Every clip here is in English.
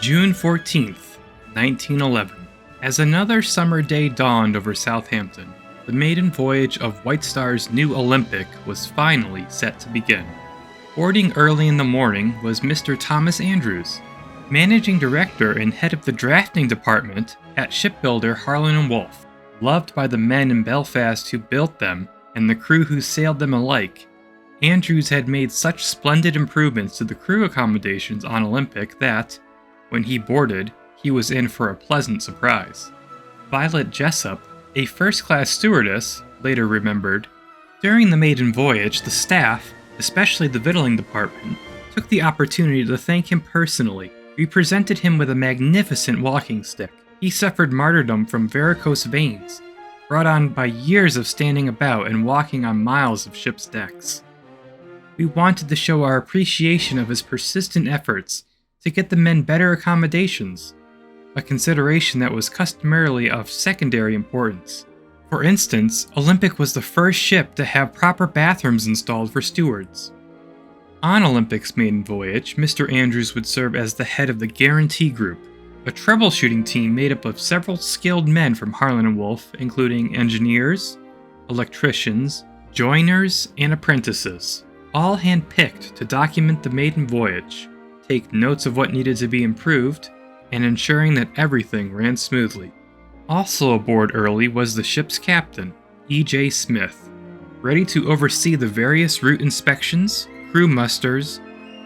June 14th, 1911. As another summer day dawned over Southampton, the maiden voyage of White Star's new Olympic was finally set to begin. Boarding early in the morning was Mr. Thomas Andrews, managing director and head of the drafting department at shipbuilder Harland & Wolff. Loved by the men in Belfast who built them and the crew who sailed them alike, Andrews had made such splendid improvements to the crew accommodations on Olympic that, when he boarded, he was in for a pleasant surprise. Violet Jessup, a first-class stewardess, later remembered, "During the maiden voyage, the staff, especially the victualling department, took the opportunity to thank him personally. We presented him with a magnificent walking stick. He suffered martyrdom from varicose veins, brought on by years of standing about and walking on miles of ship's decks. We wanted to show our appreciation of his persistent efforts to get the men better accommodations, a consideration that was customarily of secondary importance. For instance, Olympic was the first ship to have proper bathrooms installed for stewards. On Olympic's maiden voyage, Mr. Andrews would serve as the head of the Guarantee Group, a troubleshooting team made up of several skilled men from Harland & Wolff, including engineers, electricians, joiners, and apprentices, all hand-picked to document the maiden voyage, take notes of what needed to be improved, and ensuring that everything ran smoothly. Also aboard early was the ship's captain, E.J. Smith, ready to oversee the various route inspections, crew musters,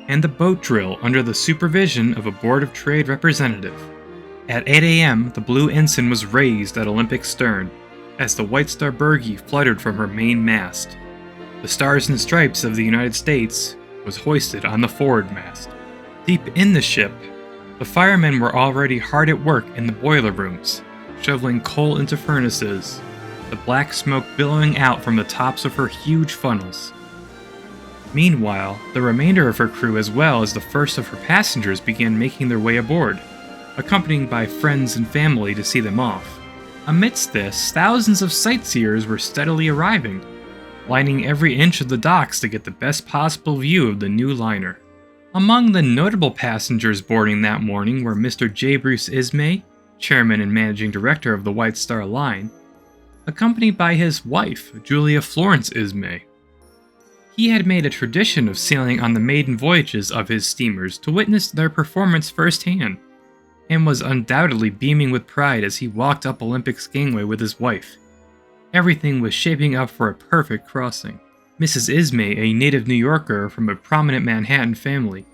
and the boat drill under the supervision of a Board of Trade representative. At 8 a.m., the blue ensign was raised at Olympic's stern, as the White Star Bergie fluttered from her main mast. The Stars and Stripes of the United States was hoisted on the forward mast. Deep in the ship, the firemen were already hard at work in the boiler rooms, shoveling coal into furnaces, the black smoke billowing out from the tops of her huge funnels. Meanwhile, the remainder of her crew as well as the first of her passengers began making their way aboard, accompanied by friends and family to see them off. Amidst this, thousands of sightseers were steadily arriving, lining every inch of the docks to get the best possible view of the new liner. Among the notable passengers boarding that morning were Mr. J. Bruce Ismay, chairman and managing director of the White Star Line, accompanied by his wife, Julia Florence Ismay. He had made a tradition of sailing on the maiden voyages of his steamers to witness their performance firsthand, and was undoubtedly beaming with pride as he walked up Olympic's gangway with his wife. Everything was shaping up for a perfect crossing. Mrs. Ismay, a native New Yorker from a prominent Manhattan family,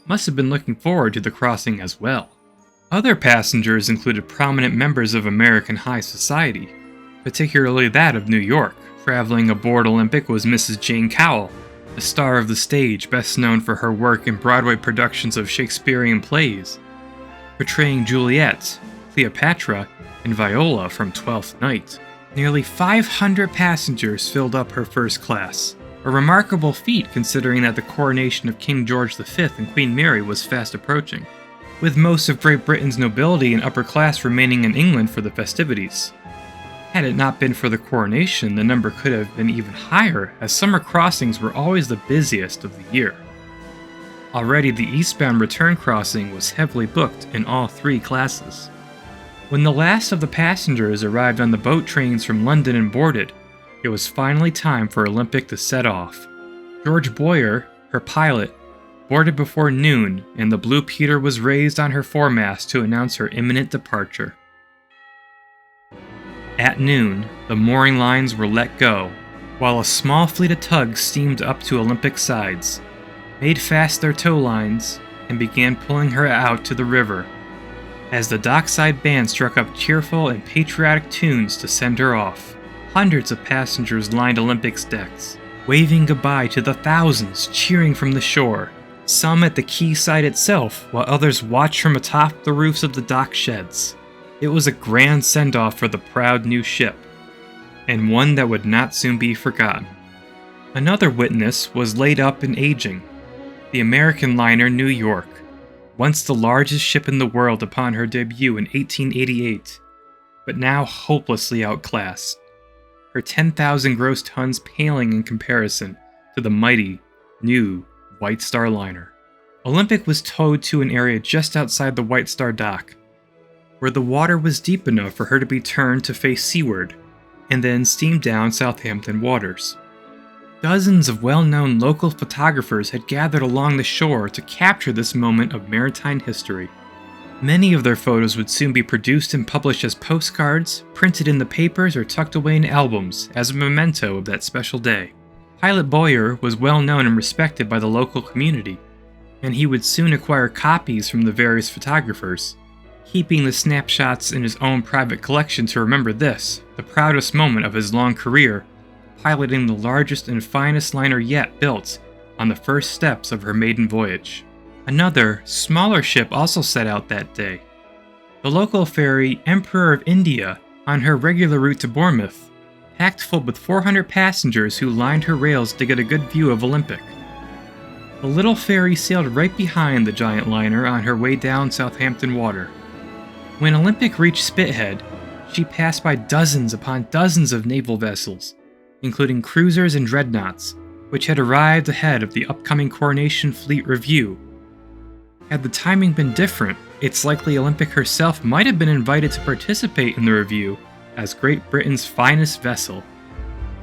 must have been looking forward to the crossing as well. Other passengers included prominent members of American high society, particularly that of New York. Traveling aboard Olympic was Mrs. Jane Cowell, a star of the stage best known for her work in Broadway productions of Shakespearean plays, portraying Juliet, Cleopatra, and Viola from Twelfth Night. Nearly 500 passengers filled up her first class, a remarkable feat considering that the coronation of King George V and Queen Mary was fast approaching, with most of Great Britain's nobility and upper class remaining in England for the festivities. Had it not been for the coronation, the number could have been even higher, as summer crossings were always the busiest of the year. Already the eastbound return crossing was heavily booked in all three classes. When the last of the passengers arrived on the boat trains from London and boarded, it was finally time for Olympic to set off. George Boyer, her pilot, boarded before noon, and the Blue Peter was raised on her foremast to announce her imminent departure. At noon, the mooring lines were let go, while a small fleet of tugs steamed up to Olympic's sides, made fast their tow lines, and began pulling her out to the river, as the dockside band struck up cheerful and patriotic tunes to send her off. Hundreds of passengers lined Olympic's decks, waving goodbye to the thousands cheering from the shore, some at the quayside itself, while others watched from atop the roofs of the dock sheds. It was a grand send-off for the proud new ship, and one that would not soon be forgotten. Another witness was laid up and aging, the American liner New York, once the largest ship in the world upon her debut in 1888, but now hopelessly outclassed, her 10,000 gross tons paling in comparison to the mighty, new White Star liner. Olympic was towed to an area just outside the White Star dock, where the water was deep enough for her to be turned to face seaward, and then steamed down Southampton waters. Dozens of well-known local photographers had gathered along the shore to capture this moment of maritime history. Many of their photos would soon be produced and published as postcards, printed in the papers, or tucked away in albums as a memento of that special day. Pilot Boyer was well known and respected by the local community, and he would soon acquire copies from the various photographers, keeping the snapshots in his own private collection to remember this, the proudest moment of his long career, piloting the largest and finest liner yet built on the first steps of her maiden voyage. Another, smaller ship also set out that day. The local ferry Emperor of India, on her regular route to Bournemouth, packed full with 400 passengers who lined her rails to get a good view of Olympic. The little ferry sailed right behind the giant liner on her way down Southampton water. When Olympic reached Spithead, she passed by dozens upon dozens of naval vessels, including cruisers and dreadnoughts, which had arrived ahead of the upcoming Coronation Fleet Review. Had the timing been different, it's likely Olympic herself might have been invited to participate in the review as Great Britain's finest vessel,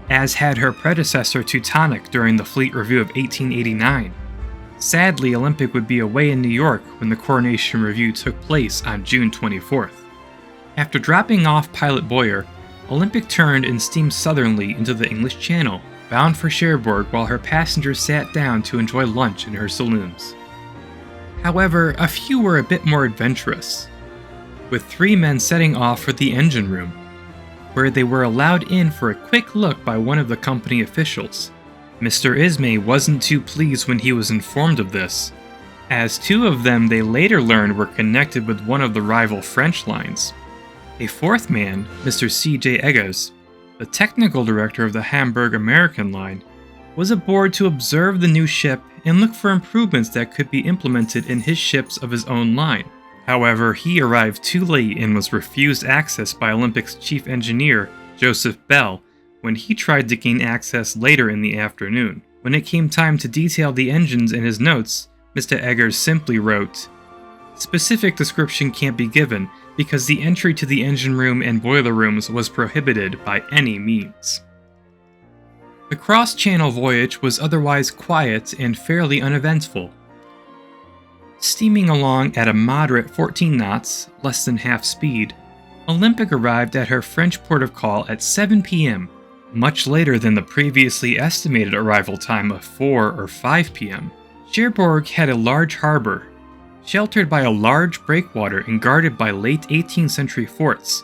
as had her predecessor Titanic during the Fleet Review of 1889. Sadly, Olympic would be away in New York when the Coronation Review took place on June 24th. After dropping off Pilot Boyer, Olympic turned and steamed southerly into the English Channel, bound for Cherbourg, while her passengers sat down to enjoy lunch in her saloons. However, a few were a bit more adventurous, with 3 men setting off for the engine room, where they were allowed in for a quick look by one of the company officials. Mr. Ismay wasn't too pleased when he was informed of this, as 2 of them they later learned were connected with one of the rival French lines. A 4th man, Mr. C.J. Eggers, the technical director of the Hamburg American line, was aboard to observe the new ship and look for improvements that could be implemented in his ships of his own line. However, he arrived too late and was refused access by Olympic's chief engineer, Joseph Bell, when he tried to gain access later in the afternoon. When it came time to detail the engines in his notes, Mr. Eggers simply wrote, "Specific description can't be given because the entry to the engine room and boiler rooms was prohibited by any means." The cross-channel voyage was otherwise quiet and fairly uneventful. Steaming along at a moderate 14 knots, less than half speed, Olympic arrived at her French port of call at 7 p.m., much later than the previously estimated arrival time of 4 or 5 p.m. Cherbourg had a large harbor, sheltered by a large breakwater and guarded by late 18th century forts.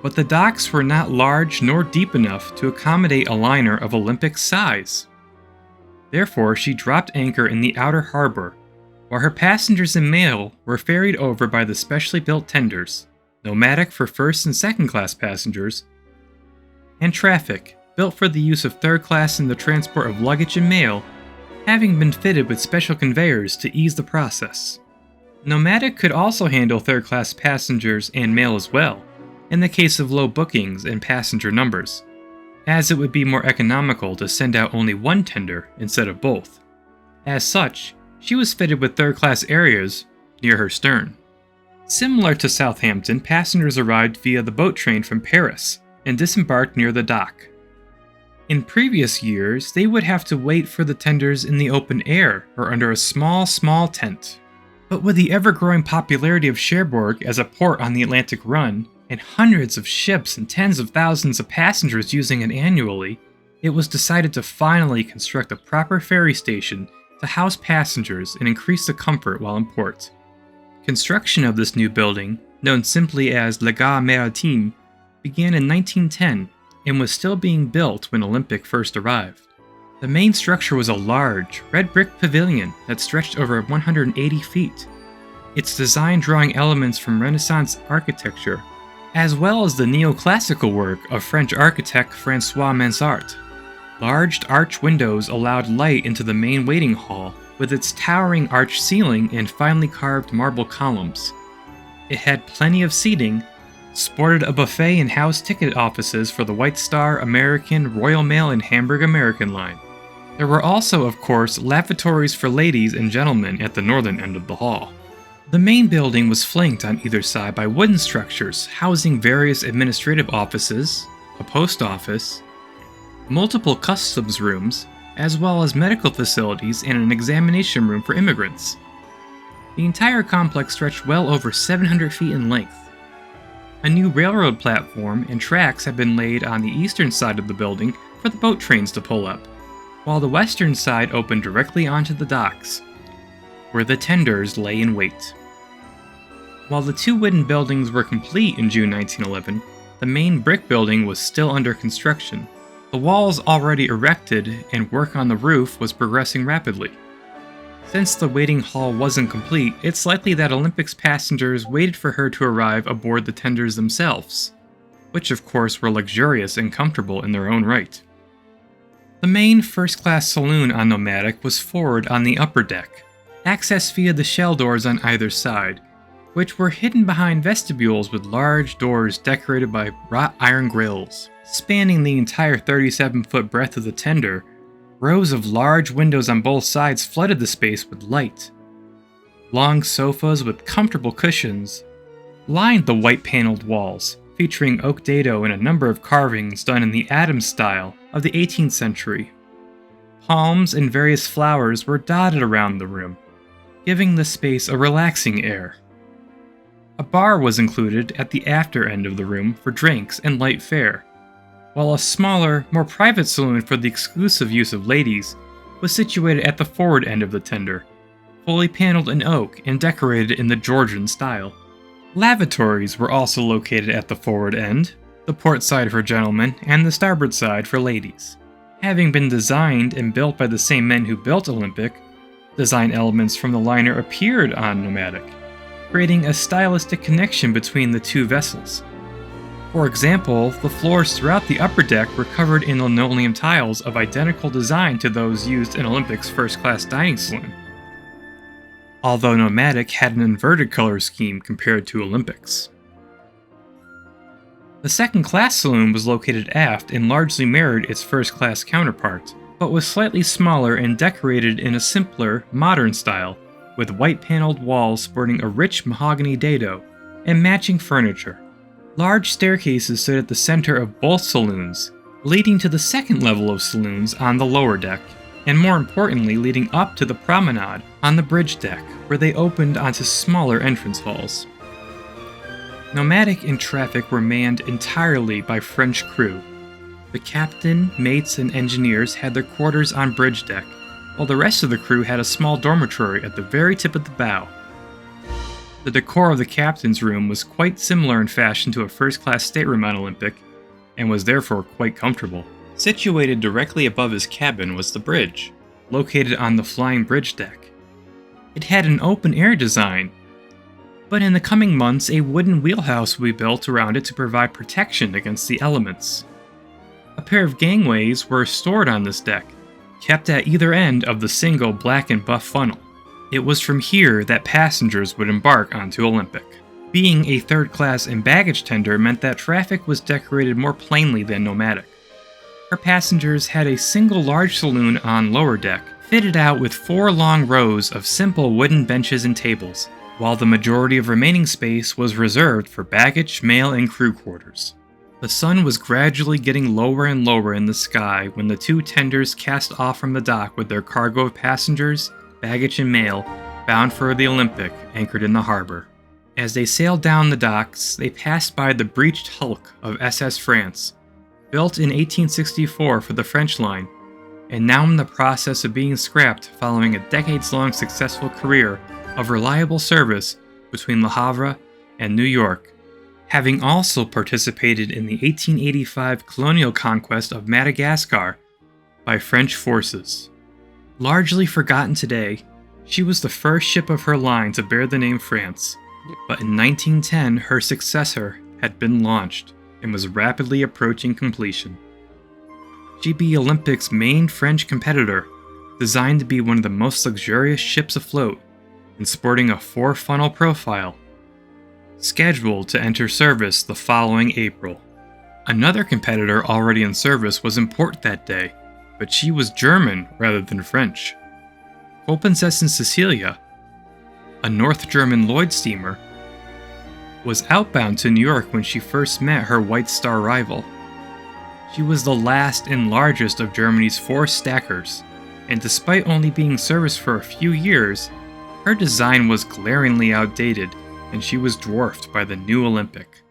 But the docks were not large nor deep enough to accommodate a liner of Olympic's size. Therefore, she dropped anchor in the outer harbor, while her passengers and mail were ferried over by the specially built tenders, Nomadic for first and second class passengers, and Traffic, built for the use of third class in the transport of luggage and mail, having been fitted with special conveyors to ease the process. Nomadic could also handle third class passengers and mail as well, in the case of low bookings and passenger numbers, as it would be more economical to send out only one tender instead of both. As such, she was fitted with third-class areas near her stern. Similar to Southampton, passengers arrived via the boat train from Paris and disembarked near the dock. In previous years, they would have to wait for the tenders in the open air or under a small tent. But with the ever-growing popularity of Cherbourg as a port on the Atlantic run, and hundreds of ships and tens of thousands of passengers using it annually, it was decided to finally construct a proper ferry station to house passengers and increase the comfort while in port. Construction of this new building, known simply as La Gare Maritime, began in 1910 and was still being built when Olympic first arrived. The main structure was a large, red brick pavilion that stretched over 180 feet, its design drawing elements from Renaissance architecture, as well as the neoclassical work of French architect François Mansart. Large arch windows allowed light into the main waiting hall, with its towering arch ceiling and finely carved marble columns. It had plenty of seating, sported a buffet and housed ticket offices for the White Star, American, Royal Mail, and Hamburg American line. There were also, of course, lavatories for ladies and gentlemen at the northern end of the hall. The main building was flanked on either side by wooden structures housing various administrative offices, a post office, multiple customs rooms, as well as medical facilities and an examination room for immigrants. The entire complex stretched well over 700 feet in length. A new railroad platform and tracks have been laid on the eastern side of the building for the boat trains to pull up, while the western side opened directly onto the docks, where the tenders lay in wait. While the two wooden buildings were complete in June 1911, the main brick building was still under construction. The walls already erected and work on the roof was progressing rapidly. Since the waiting hall wasn't complete, it's likely that Olympics passengers waited for her to arrive aboard the tenders themselves, which of course were luxurious and comfortable in their own right. The main first-class saloon on Nomadic was forward on the upper deck, accessed via the shell doors on either side, which were hidden behind vestibules with large doors decorated by wrought iron grills. Spanning the entire 37-foot breadth of the tender, rows of large windows on both sides flooded the space with light. Long sofas with comfortable cushions lined the white-paneled walls, featuring oak dado and a number of carvings done in the Adams style of the 18th century. Palms and various flowers were dotted around the room, giving the space a relaxing air. A bar was included at the after end of the room for drinks and light fare, while a smaller, more private saloon for the exclusive use of ladies was situated at the forward end of the tender, fully paneled in oak and decorated in the Georgian style. Lavatories were also located at the forward end, the port side for gentlemen and the starboard side for ladies. Having been designed and built by the same men who built Olympic, design elements from the liner appeared on Nomadic, creating a stylistic connection between the two vessels. For example, the floors throughout the upper deck were covered in linoleum tiles of identical design to those used in Olympic's first-class dining saloon, although Nomadic had an inverted color scheme compared to Olympic's. The second-class saloon was located aft and largely mirrored its first-class counterpart, but was slightly smaller and decorated in a simpler, modern style, with white-paneled walls sporting a rich mahogany dado and matching furniture. Large staircases stood at the center of both saloons, leading to the second level of saloons on the lower deck, and more importantly leading up to the promenade on the bridge deck, where they opened onto smaller entrance halls. Nomadic and Traffic were manned entirely by French crew. The captain, mates, and engineers had their quarters on bridge deck, while the rest of the crew had a small dormitory at the very tip of the bow. The decor of the captain's room was quite similar in fashion to a first-class stateroom on Olympic, and was therefore quite comfortable. Situated directly above his cabin was the bridge, located on the flying bridge deck. It had an open-air design, but in the coming months a wooden wheelhouse will be built around it to provide protection against the elements. A pair of gangways were stored on this deck, kept at either end of the single black and buff funnel. It was from here that passengers would embark onto Olympic. Being a third-class and baggage tender meant that Traffic was decorated more plainly than Nomadic. Her passengers had a single large saloon on lower deck, fitted out with 4 long rows of simple wooden benches and tables, while the majority of remaining space was reserved for baggage, mail, and crew quarters. The sun was gradually getting lower and lower in the sky when the two tenders cast off from the dock with their cargo of passengers, baggage, and mail, bound for the Olympic, anchored in the harbor. As they sailed down the docks, they passed by the breached hulk of SS France, built in 1864 for the French line, and now in the process of being scrapped following a decades-long successful career of reliable service between Le Havre and New York, having also participated in the 1885 colonial conquest of Madagascar by French forces. Largely forgotten today, she was the first ship of her line to bear the name France, but in 1910 her successor had been launched and was rapidly approaching completion. GB Olympic's main French competitor, designed to be one of the most luxurious ships afloat, and sporting a 4-funnel profile, scheduled to enter service the following April. Another competitor already in service was in port that day, but she was German rather than French. Kronprinzessin Cecilia, a North German Lloyd steamer, was outbound to New York when she first met her White Star rival. She was the last and largest of Germany's 4 stackers, and despite only being in service for a few years, her design was glaringly outdated and she was dwarfed by the new Olympic.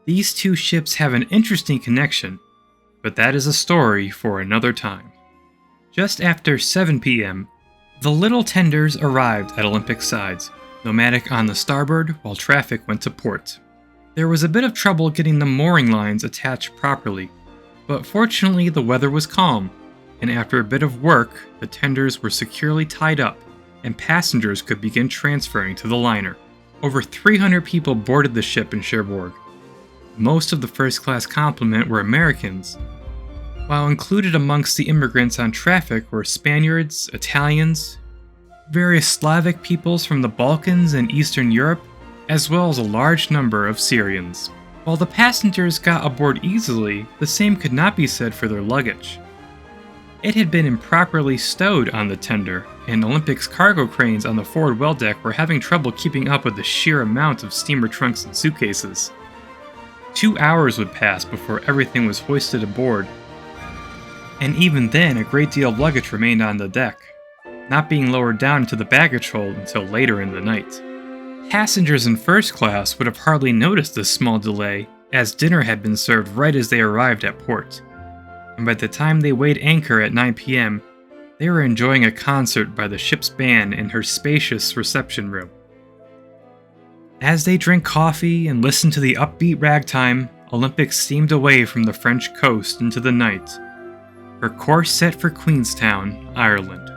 These 2 ships have an interesting connection, but that is a story for another time. Just after 7 p.m., the little tenders arrived at Olympic sides, Nomadic on the starboard while Traffic went to port. There was a bit of trouble getting the mooring lines attached properly, but fortunately the weather was calm, and after a bit of work, the tenders were securely tied up, and passengers could begin transferring to the liner. Over 300 people boarded the ship in Cherbourg. Most of the first-class complement were Americans, while included amongst the immigrants on Traffic were Spaniards, Italians, various Slavic peoples from the Balkans and Eastern Europe, as well as a large number of Syrians. While the passengers got aboard easily, the same could not be said for their luggage. It had been improperly stowed on the tender, and Olympic's cargo cranes on the forward well deck were having trouble keeping up with the sheer amount of steamer trunks and suitcases. 2 hours would pass before everything was hoisted aboard, and even then a great deal of luggage remained on the deck, not being lowered down into the baggage hold until later in the night. Passengers in first class would have hardly noticed this small delay, as dinner had been served right as they arrived at port, and by the time they weighed anchor at 9 p.m., they were enjoying a concert by the ship's band in her spacious reception room. As they drank coffee and listened to the upbeat ragtime, Olympic steamed away from the French coast into the night, her course set for Queenstown, Ireland.